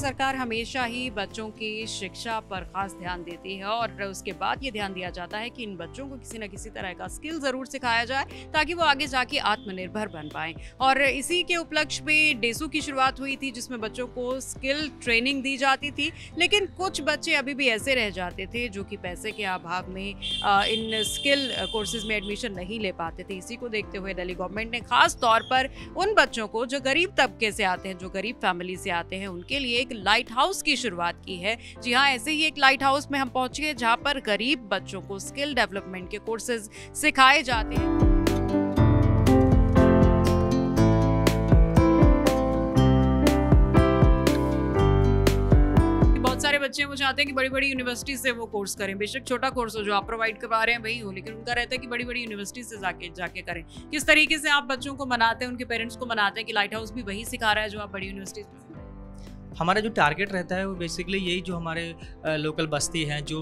सरकार हमेशा ही बच्चों की शिक्षा पर खास ध्यान देती है और उसके बाद ये ध्यान दिया जाता है कि इन बच्चों को किसी न किसी तरह का स्किल ज़रूर सिखाया जाए ताकि वो आगे जाके आत्मनिर्भर बन पाएं। और इसी के उपलक्ष्य में डेसू की शुरुआत हुई थी जिसमें बच्चों को स्किल ट्रेनिंग दी जाती थी। लेकिन कुछ बच्चे अभी भी ऐसे रह जाते थे जो कि पैसे के अभाव में इन स्किल कोर्सेज में एडमिशन नहीं ले पाते थे। इसी को देखते हुए दिल्ली गवर्नमेंट ने खास तौर पर उन बच्चों को जो गरीब तबके से आते हैं, जो गरीब फैमिली से आते हैं, उनके लिए एक लाइट हाउस की शुरुआत की है। जी हाँ, ऐसे ही एक लाइट हाउस में हम पहुंचे जहां पर गरीब बच्चों को स्किल डेवलपमेंट के कोर्सेज सिखाए जाते हैं। बहुत सारे बच्चे वो चाहते हैं कि बड़ी बड़ी यूनिवर्सिटी से वो कोर्स करें, बेशक छोटा कोर्स हो जो आप प्रोवाइड करवा रहे हैं वही हो, लेकिन उनका रहता है कि बड़ी बड़ी यूनिवर्सिटी से जाके करें। किस तरीके से आप बच्चों को मनाते हैं, उनके पेरेंट्स को मनाते हैं कि लाइट हाउस भी वही सिखा रहा है जो आप बड़ी यूनिवर्सिटीज में? हमारा जो टारगेट रहता है वो बेसिकली यही, जो हमारे लोकल बस्ती हैं जो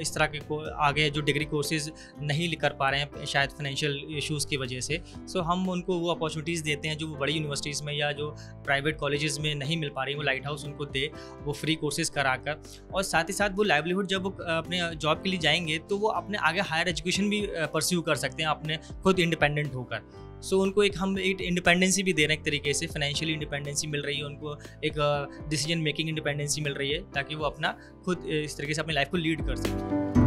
इस तरह के आगे जो डिग्री कोर्सेज नहीं कर पा रहे हैं शायद फाइनेंशियल इश्यूज़ की वजह से, सो हम उनको वो अपॉर्चुनिटीज़ देते हैं जो वो बड़ी यूनिवर्सिटीज़ में या जो प्राइवेट कॉलेजेस में नहीं मिल पा रही, वो लाइट हाउस उनको दे, वो फ्री कोर्सेज कराकर। और साथ ही साथ वो लाइवलीहुड जब वो अपने जॉब के लिए जाएंगे तो वो अपने आगे हायर एजुकेशन भी परस्यू कर सकते हैं अपने खुद इंडिपेंडेंट होकर। सो उनको हम एक इंडिपेंडेंसी भी दे रहे हैं, एक तरीके से फाइनेंशियली इंडिपेंडेंसी मिल रही है उनको, एक डिसीजन मेकिंग इंडिपेंडेंसी मिल रही है ताकि वो अपना खुद इस तरीके से अपनी लाइफ को लीड कर सकें।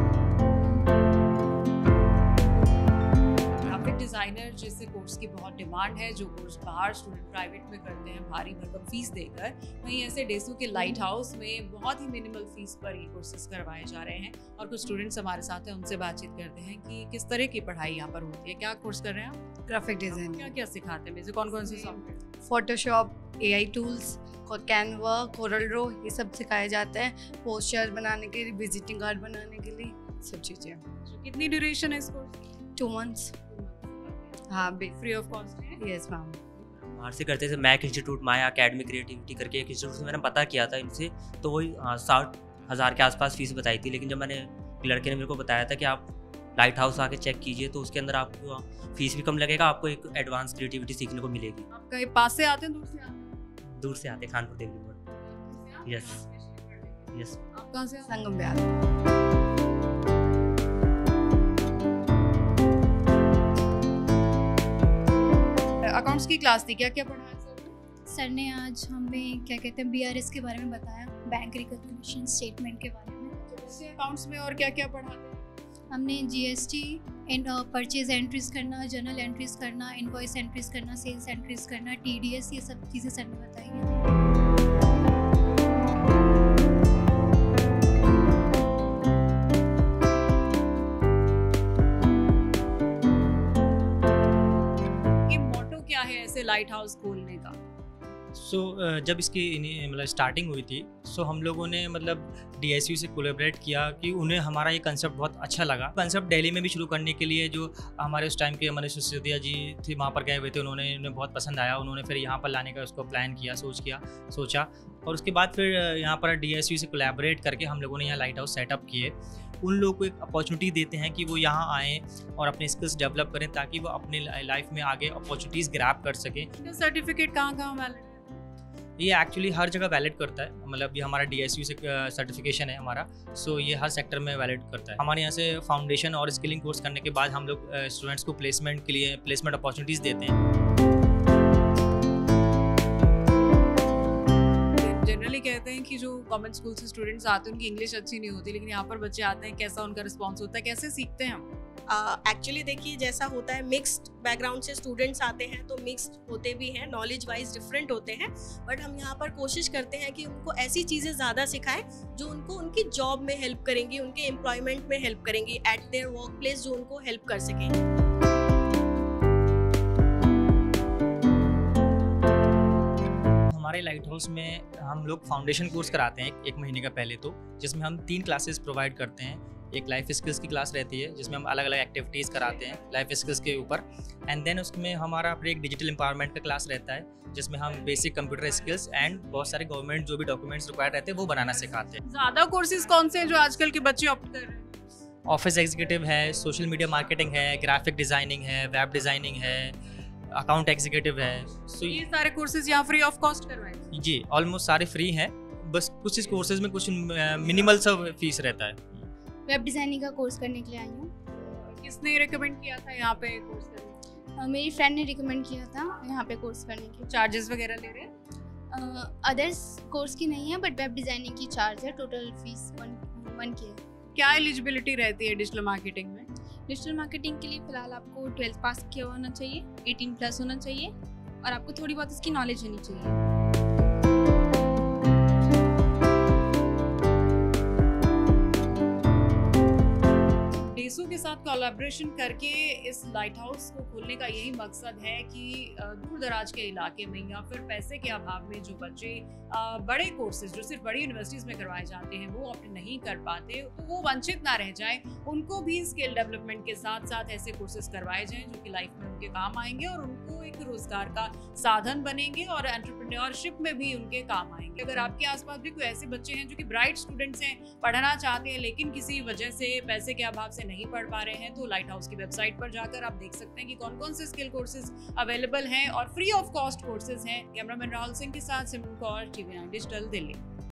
डिज़ाइनर जैसे कोर्स की बहुत डिमांड है, जो कोर्स बाहर स्टूडेंट प्राइवेट में करते हैं भारी भरकम फीस देकर, वहीं ऐसे डेसू के लाइट हाउस में बहुत ही मिनिमल फीस पर ये कोर्सेज करवाए जा रहे हैं। और कुछ स्टूडेंट्स हमारे साथ हैं, उनसे बातचीत करते हैं कि किस तरह की पढ़ाई यहाँ पर होती है। क्या कोर्स कर रहे हैं आप? Graphic design. क्या क्या सिखाते हैं? वैसे कौन कौन से software? Photoshop, AI tools, Canva, Corel Draw, ये सब सिखाए जाते हैं। पोस्टर बनाने के लिए, विजिटिंग कार्ड बनाने के लिए, सब चीज़ें। कितनी ड्यूरेशन है इस कोर्स? 2 months। हाँ, फ्री ऑफ कॉस्ट है? Yes ma'am. बाहर से करते थे, मैक इंस्टीट्यूट, माया अकेडमी क्रिएटिविटी करके एक इंस्टीट्यूट से मैंने पता किया था इनसे, तो वही 60,000 के आसपास फीस बताई थी। लेकिन जब मैंने लड़के ने मेरे को बताया था कि आप लाइट हाउस आके चेक कीजिए तो उसके अंदर आपको फीस भी कम लगेगा, आपको एक एडवांस क्रिएटिविटी सीखने को मिलेगी। आप कहीं पास से आते हैं, दूर से आते हैं? दूर से आते, खानपुर देवी रोड। Yes yes. आप कहाँ से? संगम बिहार। अकाउंट्स की क्लास थी, क्या क्या पढ़ाया सर ने? आज हमें क्या कहते हैं BRS के बारे में बताया, बैंक रिकॉग्निशन स्टेटमेंट के बारे में। तो अकाउंट्स में और क्या क्या पढ़ाते हैं? हमने GST, परचेज एंट्रीज करना, जर्नल एंट्रीज करना, इनवॉइस एंट्रीज करना, सेल्स एंट्रीज करना, TDS, ये सब चीज़ें सर ने बताई हैं। लाइट हाउस खोलने का? जब इसकी मतलब स्टार्टिंग हुई थी, हम लोगों ने मतलब DSU से कोलैबोरेट किया कि उन्हें हमारा ये कंसेप्ट बहुत अच्छा लगा। कंसेप्ट दिल्ली में भी शुरू करने के लिए जो हमारे उस टाइम के मनीष सिसोदिया जी थे, वहाँ पर गए हुए थे, उन्हें बहुत पसंद आया। उन्होंने फिर यहाँ पर लाने का उसको प्लान किया, सोचा और उसके बाद फिर यहाँ पर DSU से कोलैबोरेट करके हम लोगों ने यहाँ लाइट हाउस सेटअप किए। उन लोगों को एक अपॉर्चुनिटी देते हैं कि वो यहाँ आएँ और अपने स्किल्स डेवलप करें ताकि वो अपने लाइफ में आगे अपॉर्चुनिटीज़ ग्रैब कर सकें। सर्टिफिकेट कहाँ वैलिड है? ये एक्चुअली हर जगह वैलिड करता है, मतलब ये हमारा DSU से सर्टिफिकेशन है हमारा, ये हर सेक्टर में वैलिड करता है। हमारे यहाँ से फाउंडेशन और स्किलिंग कोर्स करने के बाद हम लोग स्टूडेंट्स को प्लेसमेंट के लिए प्लेसमेंट अपॉर्चुनिटीज़ देते हैं। जनरली कहते हैं कि जो गवर्नमेंट स्कूल से स्टूडेंट्स आते हैं उनकी इंग्लिश अच्छी नहीं होती, लेकिन यहाँ पर बच्चे आते हैं, कैसा उनका रिस्पॉन्स होता है, कैसे सीखते हैं हम? एक्चुअली देखिए, जैसा होता है, मिक्स्ड बैकग्राउंड से स्टूडेंट्स आते हैं तो मिक्स्ड होते भी हैं, नॉलेज वाइज डिफरेंट होते हैं, बट हम यहाँ पर कोशिश करते हैं कि उनको ऐसी चीज़ें ज़्यादा सिखाएं जो उनको उनकी जॉब में हेल्प करेंगी, उनके एम्प्लॉयमेंट में हेल्प करेंगी, एट देयर वर्क प्लेस जो उनको हेल्प कर सकें। हमारे लाइट हाउस में हम लोग फाउंडेशन कोर्स कराते हैं 1 महीने का पहले, तो जिसमें हम 3 क्लासेस प्रोवाइड करते हैं। एक लाइफ स्किल्स की क्लास रहती है जिसमें हम अलग अलग एक्टिविटीज़ कराते हैं लाइफ स्किल्स के ऊपर, एंड देन उसमें हमारा फिर एक डिजिटल एम्पावरमेंट का क्लास रहता है जिसमें हम बेसिक कंप्यूटर स्किल्स एंड बहुत सारे गवर्नमेंट जो भी डॉक्यूमेंट्स रिक्वायर्ड रहते हैं वो बनाना सिखाते हैं। ज़्यादा कोर्सेज कौन से हैं जो आजकल के बच्चे ऑप्ट कर रहे हैं? ऑफिस एग्जीक्यूटिव है, सोशल मीडिया मार्केटिंग है, ग्राफिक डिज़ाइनिंग है, वेब डिज़ाइनिंग है, अकाउंट एग्जीक्यूटिव है। ये सारे कोर्सेज यहाँ फ्री ऑफ कॉस्ट करवाएं? जी, ऑलमोस्ट सारे फ्री हैं, बस कुछ इस कोर्सेज में कुछ मिनिमल सा फीस रहता है। वेब डिज़ाइनिंग का कोर्स करने के लिए आई हूँ। किसने रिकमेंड किया था यहाँ पे कोर्स करने? मेरी फ्रेंड ने रिकमेंड किया था यहाँ पे कोर्स करने के। चार्जेस वगैरह ले रहे हैं? अदर्स कोर्स की नहीं है, बट वेब डिज़ाइनिंग की चार्ज है। टोटल फीस 1K है। क्या एलिजिबिलिटी रहती है डिजिटल मार्केटिंग में? डिजिटल मार्केटिंग के लिए फ़िलहाल आपको 12th पास किया होना चाहिए, 18+ होना चाहिए और आपको थोड़ी बहुत इसकी नॉलेज होनी चाहिए। डेसो के साथ कोलैबोरेशन करके इस लाइट हाउस को खोलने का यही मकसद है कि दूर दराज के इलाके में या फिर पैसे के अभाव में जो बच्चे बड़े कोर्सेज जो सिर्फ बड़ी यूनिवर्सिटीज़ में करवाए जाते हैं वो अपने नहीं कर पाते, तो वो वंचित ना रह जाएं। उनको भी स्किल डेवलपमेंट के साथ साथ ऐसे कोर्सेज करवाए जाएं जो कि लाइफ में उनके काम आएंगे और उनको एक रोजगार का साधन बनेंगे और एंटरप्रेन्योरशिप में भी उनके काम आएंगे। अगर आपके आसपास भी कोई ऐसे बच्चे हैं जो कि ब्राइट स्टूडेंट्स हैं, पढ़ना चाहते हैं लेकिन किसी वजह से पैसे के अभाव से नहीं पढ़ पा रहे हैं, तो लाइट हाउस की वेबसाइट पर जाकर आप देख सकते हैं कि कौन कौन से स्किल कोर्सेज अवेलेबल हैं और फ्री ऑफ कॉस्ट कोर्सेज हैं। कैमरामैन राहुल सिंह के साथ सिमरन कौर, TV9 डिजिटल, दिल्ली।